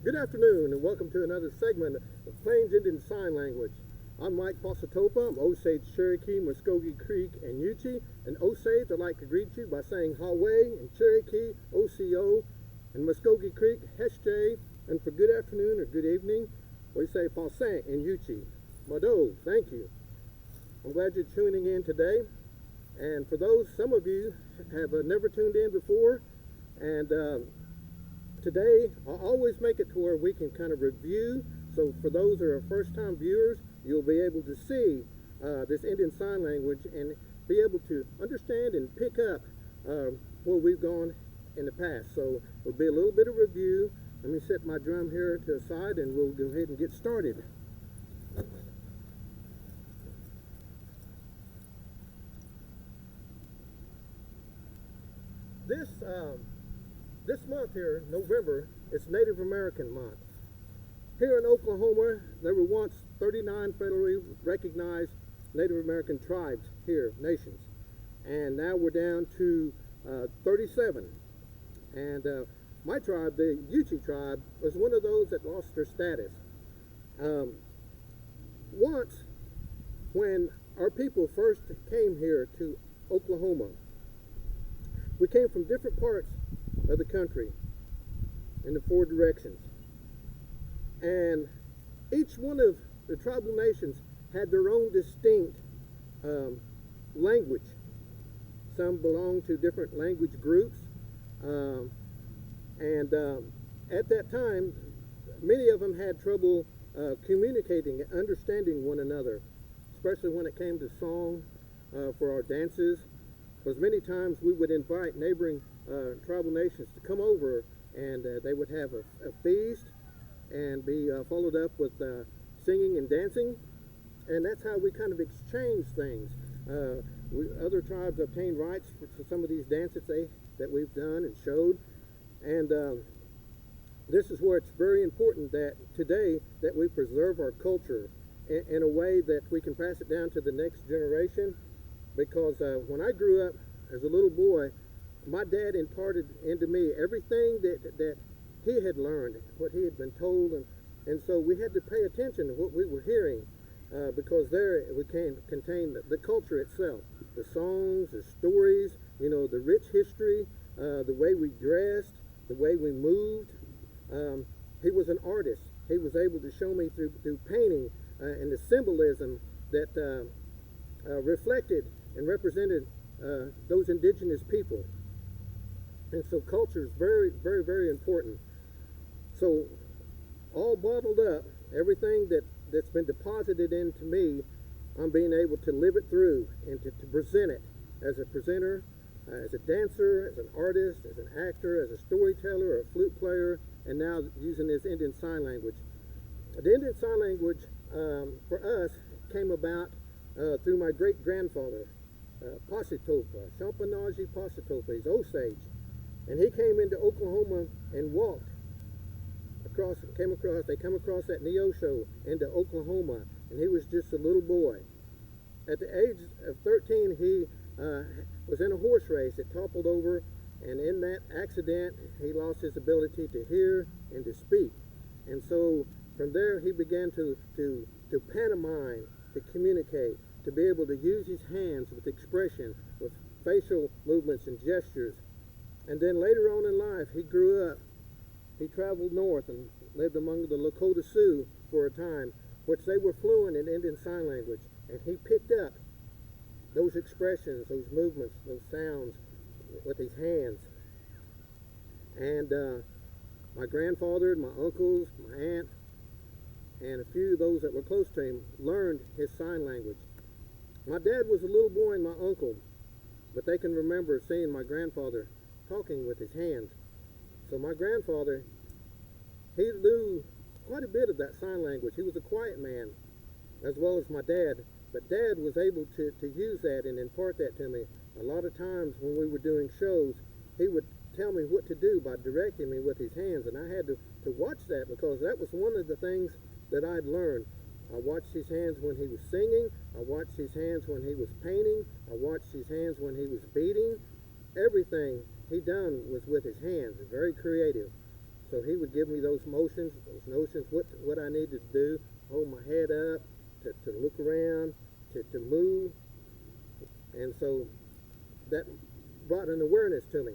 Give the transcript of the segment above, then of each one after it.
Good afternoon and welcome to another segment of Plains Indian Sign Language. I'm Pahsetopah. I'm Osage, Cherokee, Muskogee Creek, and Yuchi. And Osage, I'd like to greet you by saying Hawaii, and Cherokee, OCO, and Muskogee Creek, Heshche, and for good afternoon or good evening, we say Pahsent in Yuchi. Mado, thank you. I'm glad you're tuning in today. And for those, some of you have never tuned in before, and today I'll always make it to where we can kind of review. So for those that are first-time viewers, you'll be able to see this Indian Sign Language and be able to understand and pick up where we've gone in the past. So it'll be a little bit of review. Let me set my drum here to the side and we'll go ahead and get started. This month here, November, it's Native American month. Here in Oklahoma, there were once 39 federally recognized Native American tribes here, nations. And now we're down to 37. And my tribe, the Yuchi tribe, was one of those that lost their status. Once, when our people first came here to Oklahoma, we came from different parts of the country in the four directions. And each one of the tribal nations had their own distinct language. Some belonged to different language groups. And at that time, many of them had trouble communicating and understanding one another, especially when it came to song for our dances. Because many times we would invite neighboring tribal nations to come over, and they would have a feast and be followed up with singing and dancing. And that's how we kind of exchange things. Other tribes obtained rights for some of these dances that we've done and showed. And this is where it's very important that today that we preserve our culture in a way that we can pass it down to the next generation. Because when I grew up as a little boy, my dad imparted into me everything that he had learned, what he had been told, and so we had to pay attention to what we were hearing because there we contain the culture itself, the songs, the stories, the rich history, the way we dressed, the way we moved. He was an artist. He was able to show me through painting and the symbolism that reflected and represented those indigenous people. And so culture is very, very, very important. So all bottled up, everything that's been deposited into me, I'm being able to live it through and to present it as a presenter, as a dancer, as an artist, as an actor, as a storyteller, or a flute player, and now using this Indian Sign Language. The Indian Sign Language for us came about through my great-grandfather, Pahsetopah, Champanaji Pahsetopah. He's Osage. And he came into Oklahoma and walked they come across that Neosho into Oklahoma, and he was just a little boy. At the age of 13, he was in a horse race. It toppled over, and in that accident, he lost his ability to hear and to speak. And so from there, he began to pantomime, to communicate, to be able to use his hands with expression, with facial movements and gestures. And then later on in life, he grew up he traveled north and lived among the Lakota Sioux for a time, which they were fluent in Indian Sign Language, and he picked up those expressions, those movements, those sounds with his hands. And my grandfather, my uncles, my aunt, and a few of those that were close to him learned his sign language. My dad was a little boy and my uncle, but they can remember seeing my grandfather talking with his hands. So my grandfather, he knew quite a bit of that sign language. He was a quiet man, as well as my dad, but Dad was able to use that and impart that to me. A lot of times when we were doing shows, he would tell me what to do by directing me with his hands, and I had to watch that, because that was one of the things that I'd learned. I watched his hands when he was singing, I watched his hands when he was painting, I watched his hands when he was beating. Everything he done was with his hands, very creative. So he would give me those motions, those notions, what I needed to do, hold my head up, to look around, to move. And so that brought an awareness to me.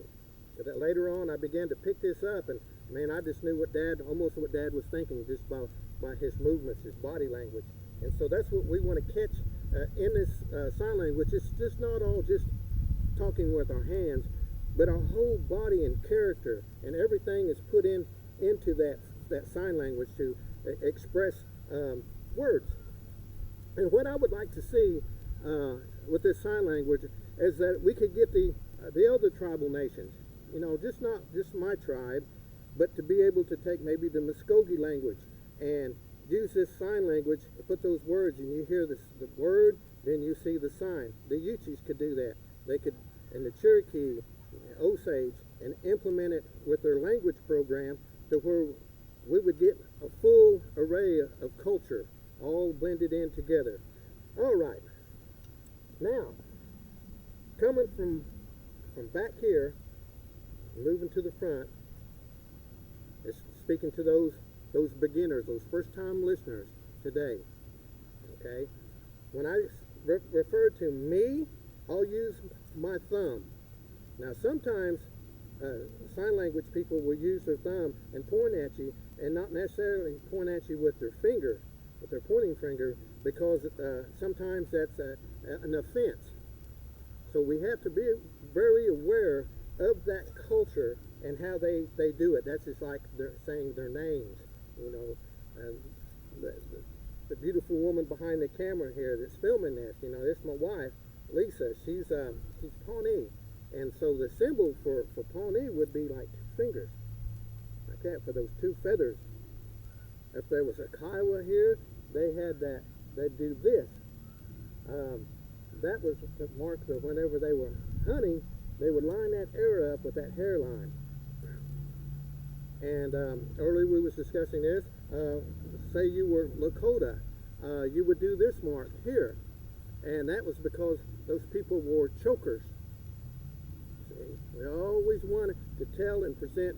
So that later on I began to pick this up, and man, I just knew almost what Dad was thinking just by his movements, his body language. And so that's what we want to catch in this sign language. It's just not all just talking with our hands, but our whole body and character and everything is put into that sign language to express words. And what I would like to see with this sign language is that we could get the other tribal nations, just not just my tribe, but to be able to take maybe the Muskogee language and use this sign language, put those words, and you hear the word, then you see the sign. The Uchis could do that. They could, and the Cherokee, Osage, and implement it with their language program to where we would get a full array of culture all blended in together. All right. Now, coming from back here, moving to the front, is speaking to those beginners, those first-time listeners today. Okay? When I refer to me, I'll use my thumb. Now, sometimes sign language people will use their thumb and point at you, and not necessarily point at you with their finger, with their pointing finger, because sometimes that's an offense. So we have to be very aware of that culture and how they do it. That's just like they're saying their names. The beautiful woman behind the camera here that's filming this, this is my wife, Lisa. She's Pawnee. And so the symbol for Pawnee would be like two fingers, like that, for those two feathers. If there was a Kiowa here, they had that, they'd do this. That was the mark that whenever they were hunting, they would line that arrow up with that hairline. And earlier we was discussing this. Say you were Lakota, you would do this mark here. And that was because those people wore chokers. We always wanted to tell and present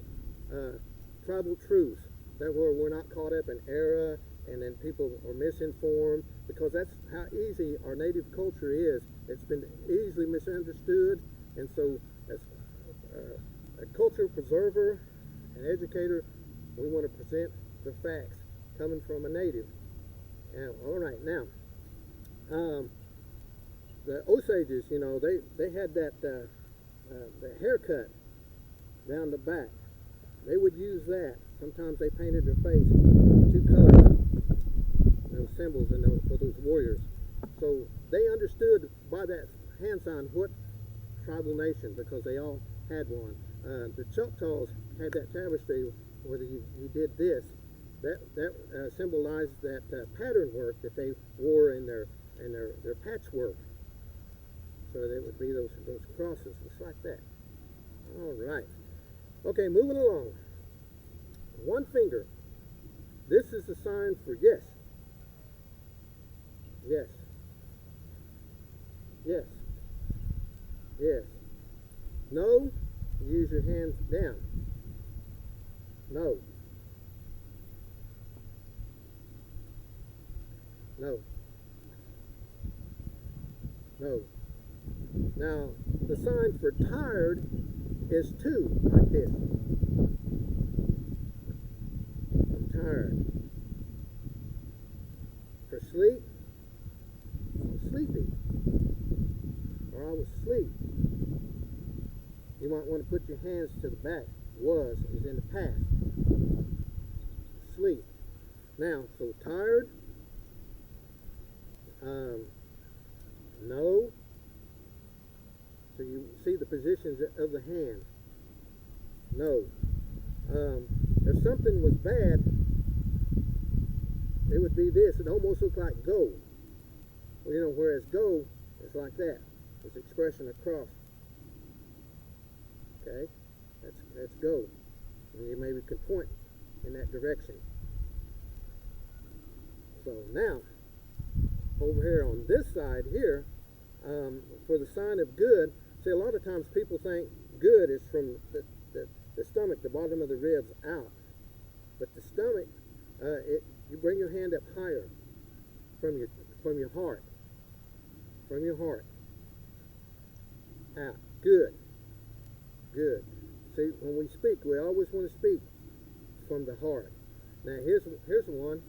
tribal truths, that we're not caught up in error and then people are misinformed, because that's how easy our native culture is. It's been easily misunderstood, and so as a culture preserver and educator, we want to present the facts coming from a native. All right, now the Osages, they had that the haircut down the back. They would use that. Sometimes they painted their face two colors, those symbols and for those warriors. So they understood by that hand sign what tribal nation, because they all had one. The Choctaws had that tapestry where you did this. That symbolized that pattern work that they wore in their patchwork. So it would be those crosses, just like that. All right. Okay, moving along. One finger. This is the sign for yes. Yes. Yes. Yes. No, use your hands down. No. No. No. Now, the sign for tired is 2, like this. tired. For sleep, I was sleepy, or I was asleep. You might want to put your hands to the back. Was is in the past. Sleep. Now, so tired. No. So you see the positions of the hand. No. If something was bad, it would be this. It almost looked like go. Well, whereas go is like that. This expression across. Okay? That's go. And you maybe could point in that direction. So now, over here on this side here, for the sign of good, see, a lot of times people think good is from the stomach, the bottom of the ribs out. But the stomach, you bring your hand up higher from your heart. From your heart. Out. Good. Good. See, when we speak, we always want to speak from the heart. Now, here's one.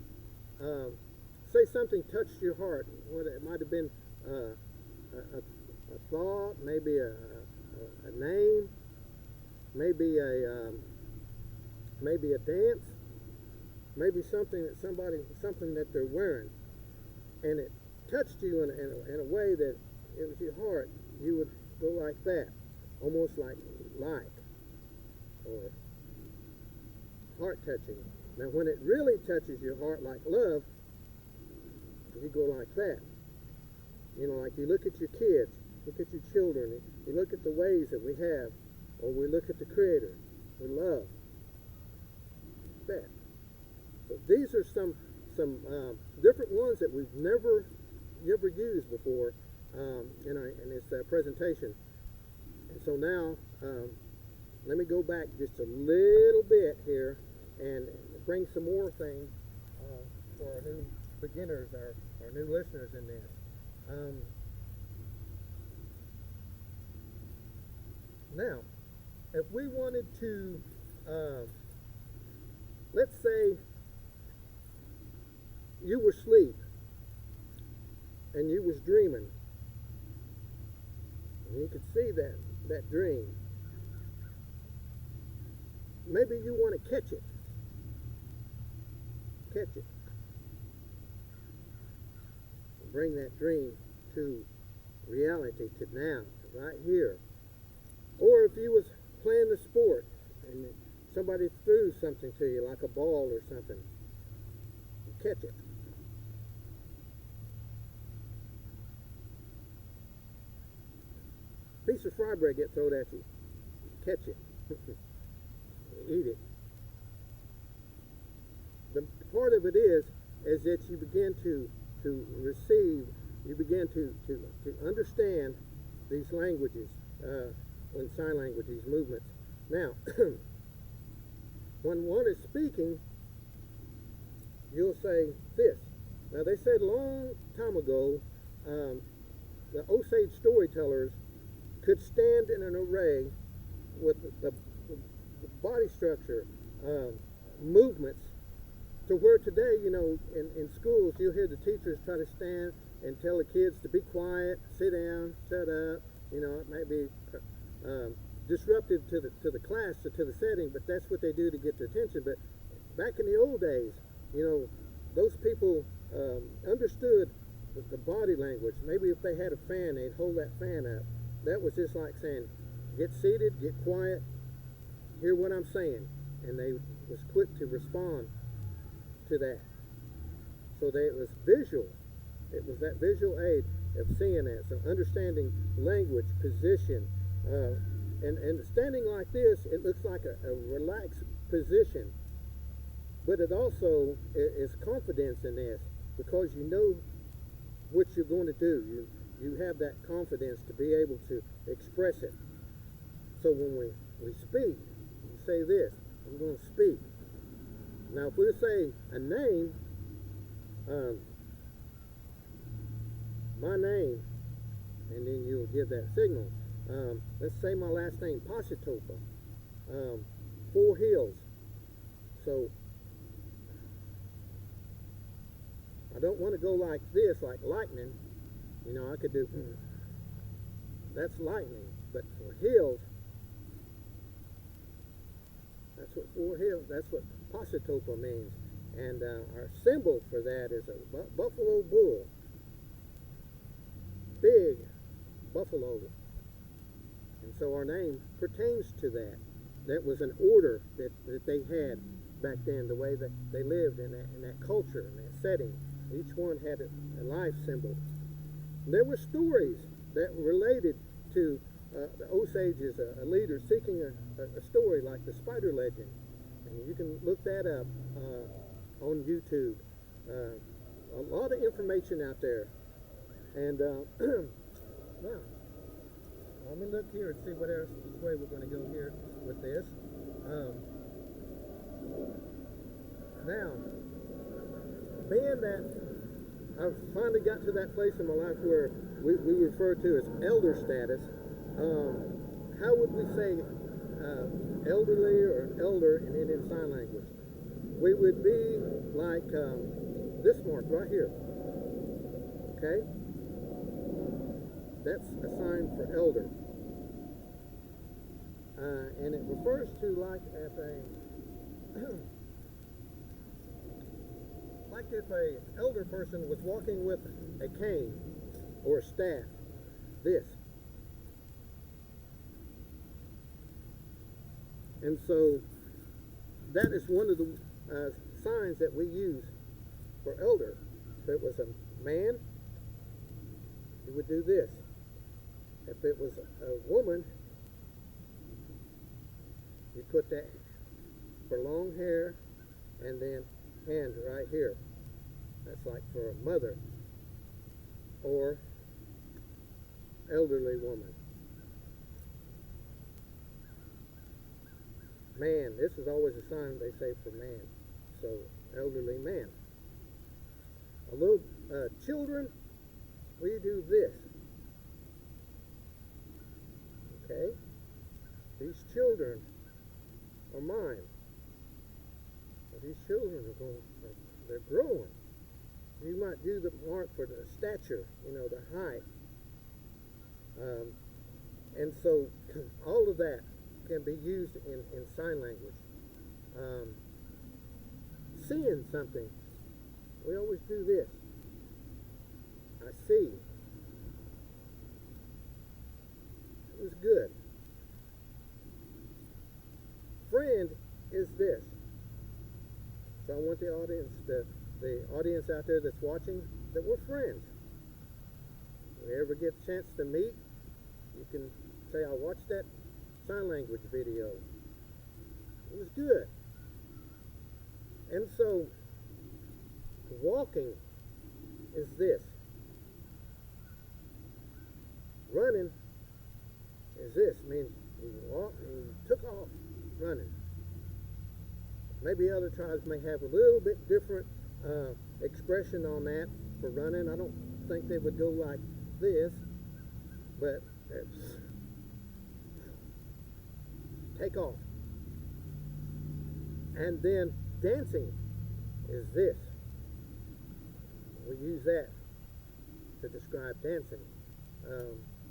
Say something touched your heart. What it might have been a thought, maybe a name, maybe a dance, maybe something that they're wearing, and it touched you in a way that it was your heart. You would go like that, almost like, or heart touching. Now, when it really touches your heart, like love, you go like that. Like you look at your kids, look at your children, you look at the ways that we have, or we look at the Creator, we love. That. So these are some different ones that we've never used before in this presentation. And so now, let me go back just a little bit here and bring some more things for our new beginners, our new listeners in this. Now, if we wanted to, let's say you were asleep and you was dreaming, and you could see that dream. Maybe you want to catch it. Catch it. Bring that dream to reality, to now, to right here. Or if you was playing the sport and somebody threw something to you, like a ball or something, you catch it. Piece of fry bread get thrown at you. Catch it. Eat it. The part of it is that you begin to receive, you begin to understand these languages, in sign language, these movements. Now, when one is speaking, you'll say this. Now, they said a long time ago, the Osage storytellers could stand in an array with the body structure, movements, to where today, in schools, you'll hear the teachers try to stand and tell the kids to be quiet, sit down, shut up. It might be disruptive to the class, to the setting, but that's what they do to get their attention. But back in the old days, those people understood the body language. Maybe if they had a fan, they'd hold that fan up. That was just like saying, get seated, get quiet, hear what I'm saying. And they was quick to respond to that. So it was visual. It was that visual aid of seeing that. So understanding language, position, and standing like this, it looks like a relaxed position. But it also is confidence in this, because you know what you're going to do. You have that confidence to be able to express it. So when we speak, we say this, I'm going to speak. Now, if we say a name, my name, and then you'll give that signal. Let's say my last name, Pahsetopah, 4 hills. So don't want to go like this, like lightning, I could do, that's lightning. But for hills, that's what Pahsetopah means. And our symbol for that is a buffalo bull. Big buffalo. And so our name pertains to that. That was an order that they had back then, the way that they lived in that culture, in that setting. Each one had a life symbol. And there were stories that related to the Osages, a leader seeking a story like the spider legend. And you can look that up on YouTube. A lot of information out there. And now, let me look here and see what else, which way we're going to go here with this. Now, being that I've finally got to that place in my life where we refer to as elder status, how would we say elderly or elder in Indian Sign Language? We would be like this mark right here. Okay? That's a sign for elder. And it refers to like if a elder person was walking with a cane or a staff, this. And so that is one of the signs that we use for elder. If it was a man, he would do this. If it was a woman, you put that for long hair, and then hand right here. That's like for a mother or elderly woman. Man, this is always a sign they say for man. So elderly man. A little children, we do this. Okay? These children are mine. These children they're growing. You might do the mark for the stature, the height. And so all of that can be used in sign language. Seeing something, we always do this. I see. It was good. Friend is this. So I want the audience out there that's watching, that we're friends. If we ever get a chance to meet, you can say, I watched that sign language video. It was good. And so walking is this. Running is this. Means you walked and you took off running. Maybe other tribes may have a little bit different expression on that for running. I don't think they would go like this, but it's take off. And then dancing is this. We use that to describe dancing.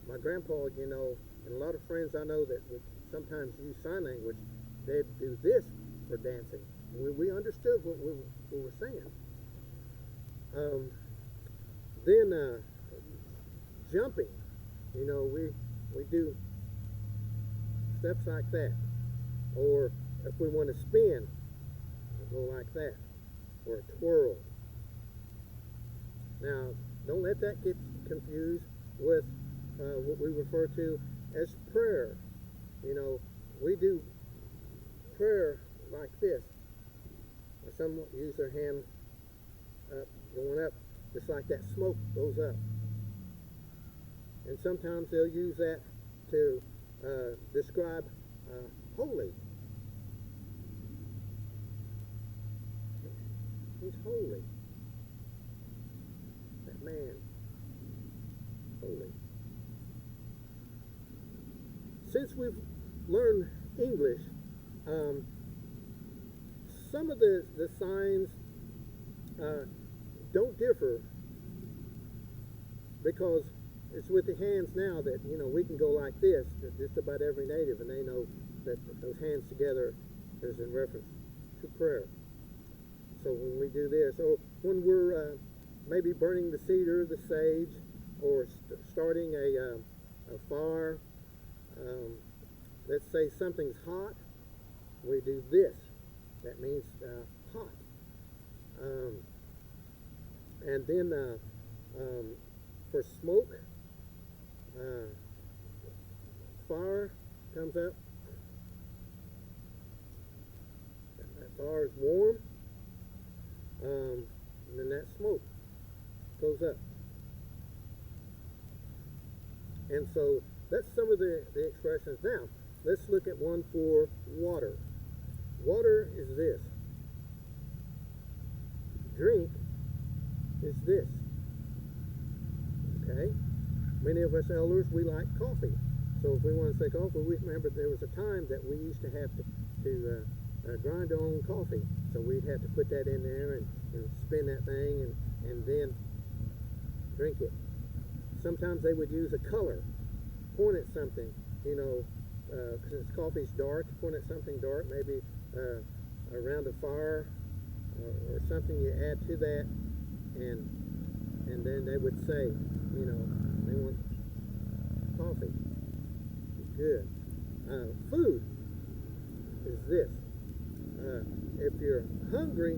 My grandpa, and a lot of friends I know that would sometimes use sign language, they'd do this for dancing. We understood what we were saying. Then jumping, we do steps like that. Or if we want to spin, we'll go like that. Or a twirl. Now, don't let that get confused with what we refer to as prayer. We do prayer like this. Some use their hand up, going up, just like that smoke goes up. And sometimes they'll use that to describe holy. He's holy. That man, holy. Since we've learned English, some of the signs don't differ, because it's with the hands now that, we can go like this to just about every native, and they know that those hands together is in reference to prayer. So when we do this, or when we're maybe burning the cedar, the sage, or starting a fire, let's say something's hot, we do this. That means hot. And then for smoke, fire comes up. That fire is warm. And then that smoke goes up. And so that's some of the expressions. Now, let's look at one for water. Water is this. Drink is this. Okay? Many of us elders, we like coffee. So if we want to say coffee, we remember there was a time that we used to have to grind our own coffee. So we'd have to put that in there and spin that thing and then drink it. Sometimes they would use a color, point at something, since coffee's dark, point at something dark, maybe around a fire or something you add to that, and then they would say, they want coffee. Good. Food is this. If you're hungry,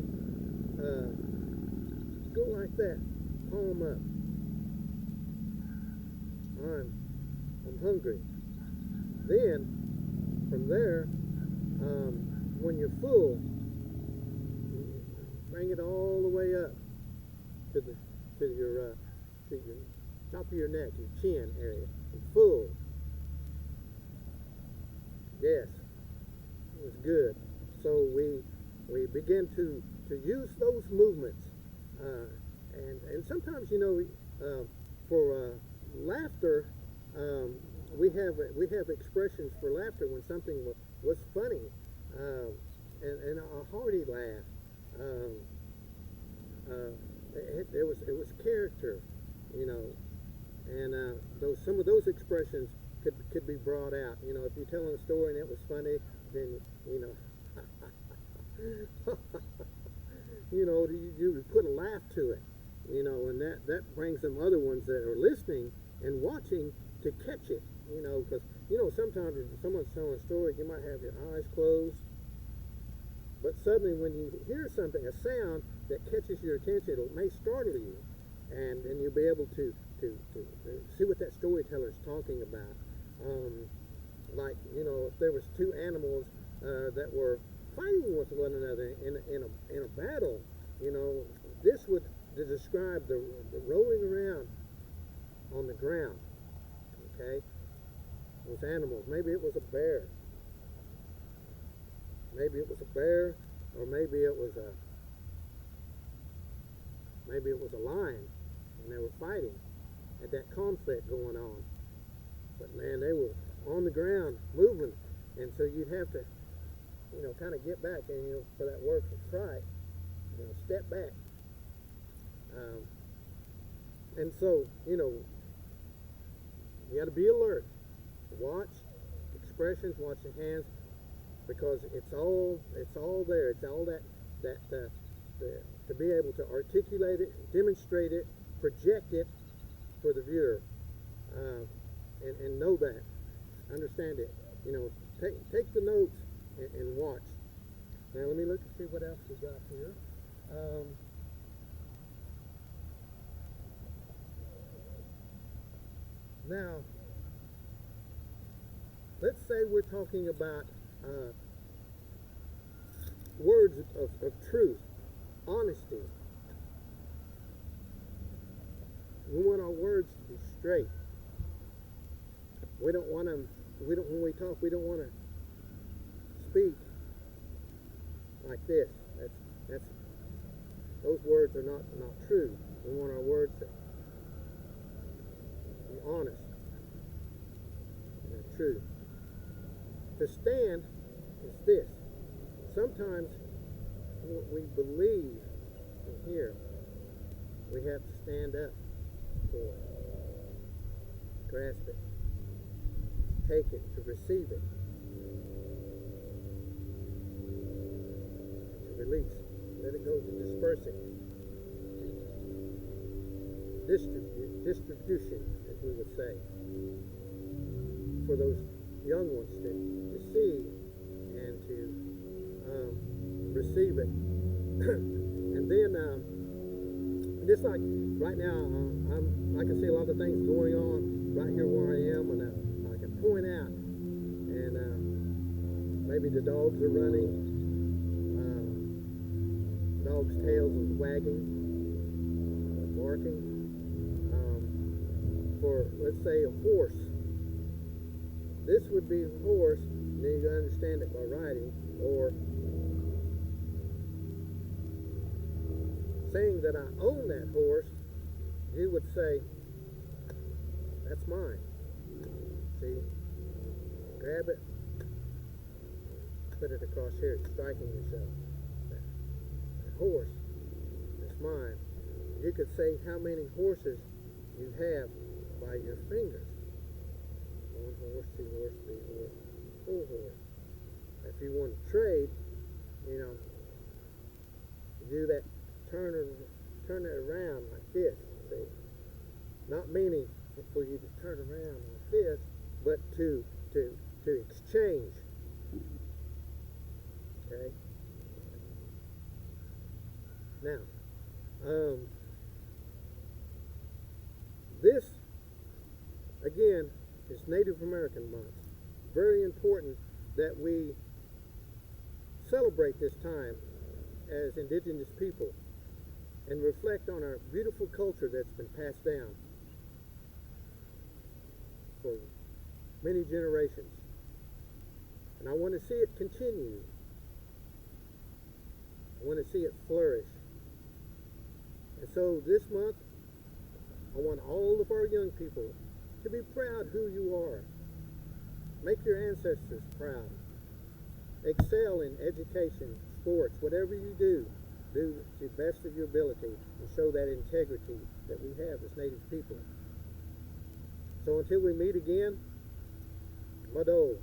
go like that, palm up. I'm hungry. Then, from there, when you're full, bring it all the way up to your top of your neck, your chin area. I'm full. Yes, it was good. So we begin to use those movements, and sometimes for laughter, we have expressions for laughter when something was funny, and a hearty laugh. It was character, and some of those expressions could be brought out. If you're telling a story and it was funny, then you put a laugh to it, and that brings some other ones that are listening and watching to catch it, because sometimes if someone's telling a story, you might have your eyes closed, but suddenly when you hear something, a sound that catches your attention, it may startle you, and you'll be able to see what that storyteller is talking about. Like, if there was two animals that were fighting with one another in a battle, this would describe the rolling around on the ground. Okay, those animals. Maybe it was a bear. Maybe it was a bear, or maybe it was a lion, and they were fighting. Had that conflict going on. But man, they were on the ground moving, and so you'd have to, kind of get back, and for that word for fright, step back. And so, you got to be alert. Watch expressions, watch the hands, because it's all there. It's all that to be able to articulate it, demonstrate it, project it for the viewer, and know that, understand it. Take the notes and watch. Now let me look and see what else we got here. Now, let's say we're talking about words of truth, honesty. We want our words to be straight. We don't want them. When we talk, we don't want to speak like this. Those words are not true. We want our words to be honest and true. To stand is this. Sometimes what we believe in here We have to stand up for it, grasp it, take it, to receive it, to release. Let it go, to disperse it, to distribution, as we would say, for those young ones to see and to receive it. And then, just like right now, I can see a lot of things going on right here where I am, and I can point out, and maybe the dogs are running, dogs' tails are wagging, barking, for, let's say, a horse. This would be a horse, and then you can understand it by riding, or saying that I own that horse. You would say, that's mine. See, grab it, put it across here, striking yourself. That horse, that's mine. You could say how many horses you have by your fingers. 1 horse, 2 horse, 3 horse, 4 horse. If you want to trade, you do that, turn it around like this, see? Not meaning for you to turn around like this, but to exchange. Okay? Now, this, again, is Native American Month. Very important that we celebrate this time as indigenous people and reflect on our beautiful culture that's been passed down for many generations. And I want to see it continue. I want to see it flourish. And so this month, I want all of our young people to be proud who you are. Make your ancestors proud. Excel in education, sports, whatever you do to the best of your ability and show that integrity that we have as Native people. So until we meet again, Mado.